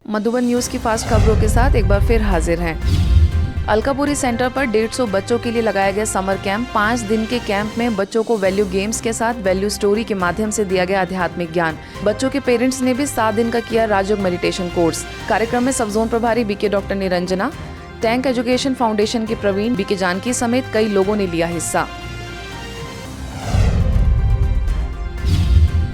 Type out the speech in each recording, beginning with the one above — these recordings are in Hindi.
मधुबन न्यूज़ की फास्ट खबरों के साथ एक बार फिर हाजिर हैं। अलकापुरी सेंटर पर 150 बच्चों के लिए लगाया गया समर कैंप। 5 दिन के कैंप में बच्चों को वैल्यू गेम्स के साथ वैल्यू स्टोरी के माध्यम से दिया गया आध्यात्मिक ज्ञान। बच्चों के पेरेंट्स ने भी 7 दिन का किया राजयोग मेडिटेशन कोर्स। कार्यक्रम में सब जोन प्रभारी BK doctor Niranjana, Tank Education Foundation के प्रवीण, बीके जानकी समेत कई लोगों ने लिया हिस्सा।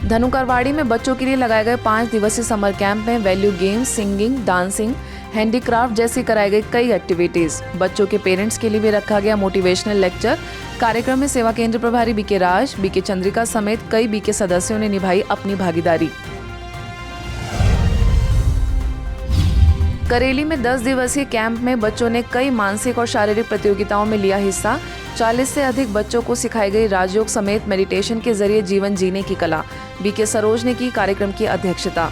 धनुकरवाड़ी में बच्चों के लिए लगाए गए 5 दिवसीय समर कैंप में value games, singing, dancing, handicraft जैसी कराई गई कई एक्टिविटीज। बच्चों के पेरेंट्स के लिए भी रखा गया मोटिवेशनल लेक्चर। कार्यक्रम में सेवा केंद्र प्रभारी बीके राज, बीके चंद्रिका समेत कई बीके सदस्यों ने निभाई अपनी भागीदारी। करेली में 10 दिवसीय कैंप में बच्चों ने कई मानसिक और शारीरिक प्रतियोगिताओं में लिया हिस्सा। 40 से अधिक बच्चों को सिखाई गई राजयोग समेत मेडिटेशन के जरिए जीवन जीने की कला। बीके सरोज ने की कार्यक्रम की अध्यक्षता।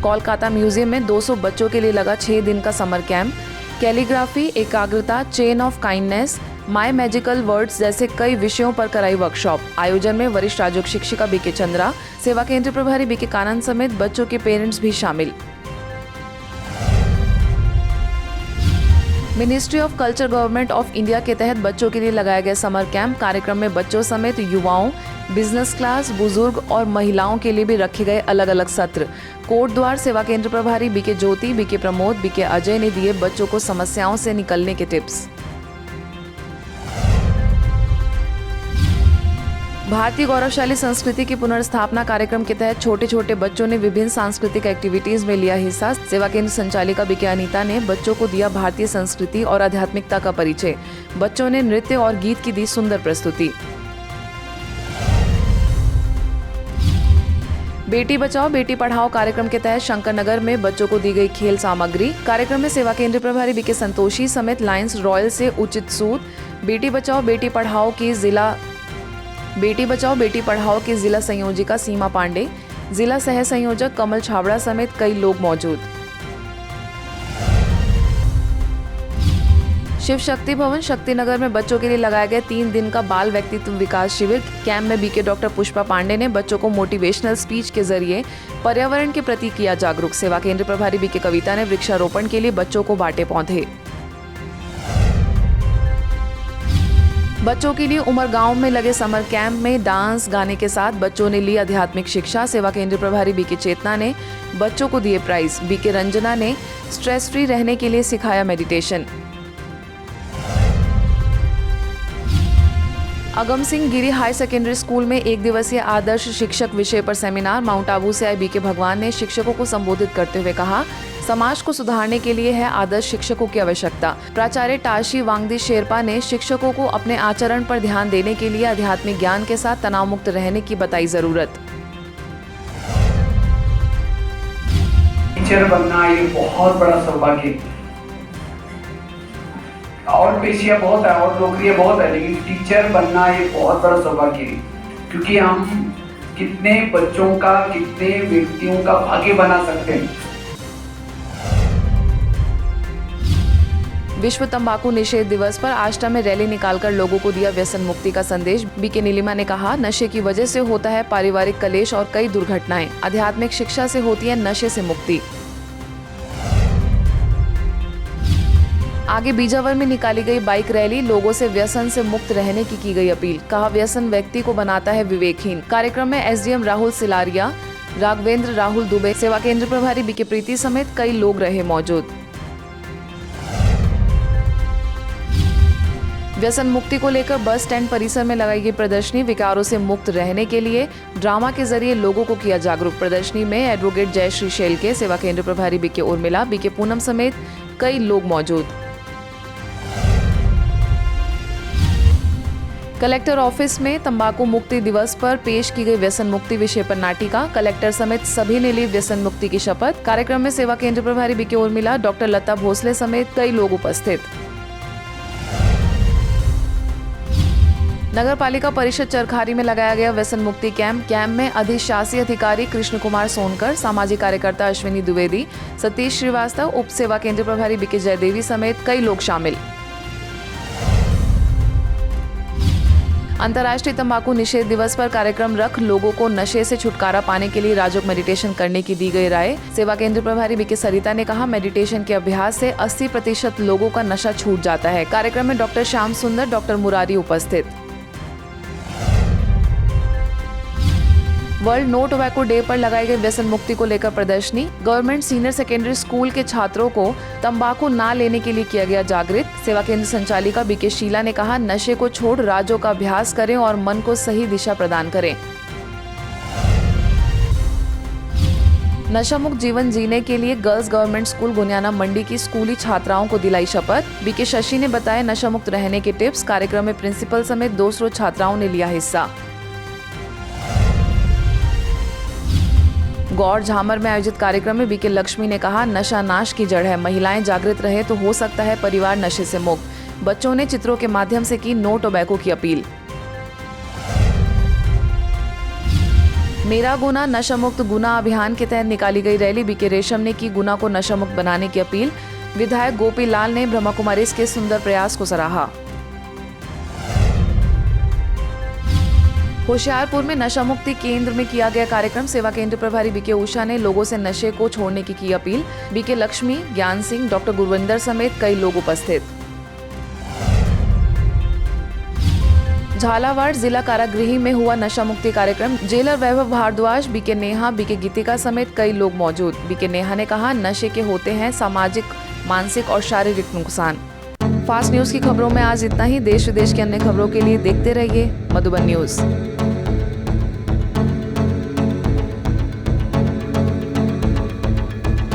कोलकाता म्यूजियम में 200 बच्चों के लिए लगा 6 दिन का समर कैंप। कैलीग्राफी, एकाग्रता, chain of kindness, my magical words जैसे कई विषयों पर कराई वर्कशॉप। आयोजन में वरिष्ठ राजयोग शिक्षिका बीके चंद्रा, सेवा केंद्र प्रभारी बीके कानन समेत बच्चों के पेरेंट्स भी शामिल। Ministry of culture government of India के तहत बच्चों के लिए लगाया गया समर कैंप। कार्यक्रम में बच्चों समेत युवाओं, बिजनेस क्लास, बुजुर्ग और महिलाओं के लिए भी रखे गए अलग अलग सत्र। कोट द्वार सेवा केंद्र प्रभारी बीके ज्योति, बीके प्रमोद, बीके अजय ने दिए बच्चों को समस्याओं से निकलने के टिप्स। भारतीय गौरवशाली संस्कृति की पुनर्स्थापना कार्यक्रम के तहत छोटे छोटे बच्चों ने विभिन्न सांस्कृतिक एक्टिविटीज में लिया हिस्सा। सेवा केंद्र संचालिका बीके अनीता ने बच्चों को दिया भारतीय संस्कृति और आध्यात्मिकता का परिचय। बच्चों ने नृत्य और गीत की दी सुंदर प्रस्तुति। बेटी बचाओ बेटी पढ़ाओ कार्यक्रम के तहत शंकरनगर में बच्चों को दी गई खेल सामग्री। कार्यक्रम में सेवा केंद्र प्रभारी बीके संतोषी समेत लायंस रॉयल से उचित सूद। बेटी बचाओ बेटी पढ़ाओ की जिला संयोजिका सीमा पांडे, जिला सह संयोजक कमल छाबड़ा समेत कई लोग मौजूद। शिव शक्ति भवन शक्तिनगर में बच्चों के लिए लगाए गए 3 दिन का बाल व्यक्तित्व विकास शिविर। कैंप में बीके डॉक्टर पुष्पा पांडे ने बच्चों को मोटिवेशनल स्पीच के जरिए पर्यावरण के प्रति किया जागरूक। सेवा केंद्र प्रभारी बीके कविता ने वृक्षारोपण के लिए बच्चों को बांटे पौधे। बच्चों के लिए उमरगांव में लगे समर कैंप में डांस गाने के साथ बच्चों ने ली आध्यात्मिक शिक्षा। सेवा केंद्र प्रभारी बीके चेतना ने बच्चों को दिए प्राइज। बीके रंजना ने स्ट्रेस फ्री रहने के लिए सिखाया meditation. Agam Singh Giri high secondary school में 1 दिवसीय आदर्श शिक्षक विषय पर सेमिनार। माउंट आबू से आए बीके भगवान ने शिक्षकों को संबोधित करते हुए कहा, समाज को सुधारने के लिए है आदर्श शिक्षकों की आवश्यकता। प्राचार्य टाशी वांगदी शेरपा ने शिक्षकों को अपने आचरण पर ध्यान देने के लिए आध्यात्मिक ज्ञान के साथ तनाव मुक्त रहने की बताई जरूरत। टीचर बनना ये बहुत बड़ा सौभाग्य। और पेशियां बहुत है और नौकरियां बहुत है, लेकिन टीचर बनना ये बहुत बड़ा सौभाग्य है, क्योंकि हम कितने बच्चों का, कितने व्यक्तियों का भाग्य बना सकते हैं। विश्व तंबाकू निषेध दिवस पर आष्टा में रैली निकालकर लोगों को दिया व्यसन मुक्ति का संदेश। बीके नीलिमा ने कहा, नशे की वजह से होता है पारिवारिक कलेश और कई दुर्घटनाएं। आध्यात्मिक शिक्षा से होती है नशे से मुक्ति। आगे बीजावर में निकाली गई बाइक रैली, लोगों से व्यसन से मुक्त रहने की गई अपील। कहा, व्यसन व्यक्ति को बनाता है विवेकहीन। कार्यक्रम में एसडीएम राहुल सिलारिया, राघवेंद्र राहुल दुबे, सेवा केंद्र प्रभारी बीके प्रीति समेत कई लोग रहे मौजूद। व्यसन मुक्ति को लेकर बस स्टैंड परिसर में लगाई गई प्रदर्शनी। विकारों से मुक्त रहने के लिए ड्रामा के जरिए लोगों को किया जागरूक। प्रदर्शनी में एडवोकेट जयश्री शेलके, सेवा केंद्र प्रभारी बीके उर्मिला, बीके पूनम समेत कई लोग मौजूद। कलेक्टर ऑफिस में तंबाकू मुक्ति दिवस पर पेश की गई व्यसन मुक्ति विषय पर नाटिका। कलेक्टर समेत सभी ने ली व्यसन मुक्ति की शपथ। कार्यक्रम में सेवा केंद्र प्रभारी बीके उर्मिला, डॉक्टर लता भोसले समेत कई लोग उपस्थित। नगर पालिका परिषद चरखारी में लगाया गया व्यसन मुक्ति कैंप में अधिशासी अधिकारी कृष्ण कुमार सोनकर, सामाजिक कार्यकर्ता अश्विनी द्विवेदी, सतीश श्रीवास्तव, उप सेवा केंद्र प्रभारी बीके जयदेवी समेत कई लोग शामिल। अंतर्राष्ट्रीय तंबाकू निषेध दिवस पर कार्यक्रम रख लोगों को नशे से छुटकारा पाने के लिए राजयोग मेडिटेशन करने की दी गई राय। सेवा केंद्र प्रभारी बीके सरिता ने कहा, मेडिटेशन के अभ्यास से 80% लोगों का नशा छूट जाता है। कार्यक्रम में डॉक्टर श्याम सुंदर, डॉक्टर मुरारी उपस्थित। वर्ल्ड नो टोबैको डे पर लगाई गई व्यसन मुक्ति को लेकर प्रदर्शनी। गवर्नमेंट सीनियर सेकेंडरी स्कूल के छात्रों को तंबाकू ना लेने के लिए किया गया जागृत। सेवा केंद्र संचालिका बीके शीला ने कहा, नशे को छोड़ राजयोग का अभ्यास करें और मन को सही दिशा प्रदान करें। नशा मुक्त जीवन जीने के लिए गर्ल्स गवर्नमेंट स्कूल गुनियाना मंडी की स्कूली छात्राओं को दिलाई शपथ। बीके शशि ने बताया नशा मुक्त रहने के टिप्स। कार्यक्रम में प्रिंसिपल समेत 200 छात्राओं ने लिया हिस्सा। गौड़ झामर में आयोजित कार्यक्रम में बीके लक्ष्मी ने कहा, नशा नाश की जड़ है। महिलाएं जागृत रहे तो हो सकता है परिवार नशे से मुक्त। बच्चों ने चित्रों के माध्यम से की नो टोबैको की अपील। मेरा गुना नशा मुक्त गुना अभियान के तहत निकाली गई रैली। बीके रेशम ने की गुना को नशा मुक्त बनाने की अपील। विधायक गोपी लाल ने ब्रह्मा कुमारी के सुंदर प्रयास को सराहा। होशियारपुर में नशा मुक्ति केंद्र में किया गया कार्यक्रम। सेवा केंद्र प्रभारी बीके उषा ने लोगों से नशे को छोड़ने की अपील। बीके लक्ष्मी, ज्ञान सिंह, डॉक्टर गुरविंदर समेत कई लोग उपस्थित। झालावाड़ जिला कारागृह में हुआ नशा मुक्ति कार्यक्रम। जेलर वैभव भारद्वाज, बीके नेहा, बीके गीतिका समेत कई लोग मौजूद। बीके नेहा ने कहा, नशे के होते हैं सामाजिक, मानसिक और शारीरिक नुकसान। फास्ट न्यूज की खबरों में आज इतना ही। देश विदेश की अन्य खबरों के लिए देखते रहिए मधुबन न्यूज।